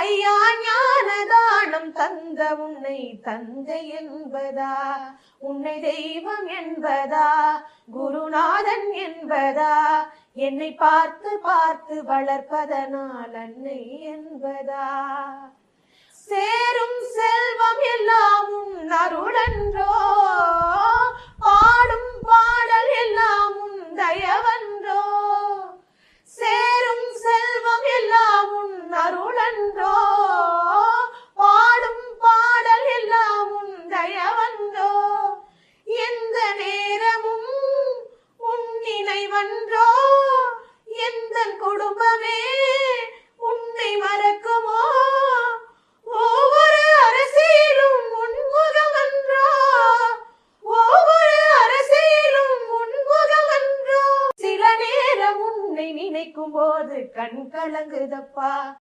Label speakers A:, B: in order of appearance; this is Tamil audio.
A: ஐயா ஞானதானம் தந்த உன்னை தந்தை என்பதா, உன்னை தெய்வம் என்பதா, குருநாதன் என்பதா, என்னை பார்த்து பார்த்து வளர்ப்பதனால் அன்னை என்பதா. சேரும் செல்வம் எல்லாம் உன் அருளன்றோ, பாடும் பாடல் எல்லாம் உன் தயவன்றோ. சேரும் செல்வம் எல்லாம் உன் அருளன்றோ, பாடும் பாடல் எல்லாம் உன் தயவன்றோ. எந்த நேரமும் உன் நினைவன்றோ, எந்த குடும்பமே உன்னை மறக்குமோ. ஒவ்வொரு அரசியலும் உன்முகம் அன்றோ, ஒவ்வொரு அரசியலும் உன்முகம் அன்றோ. சில நேரம் உன்னை நினைக்கும் போது கண் கலங்குதப்பா.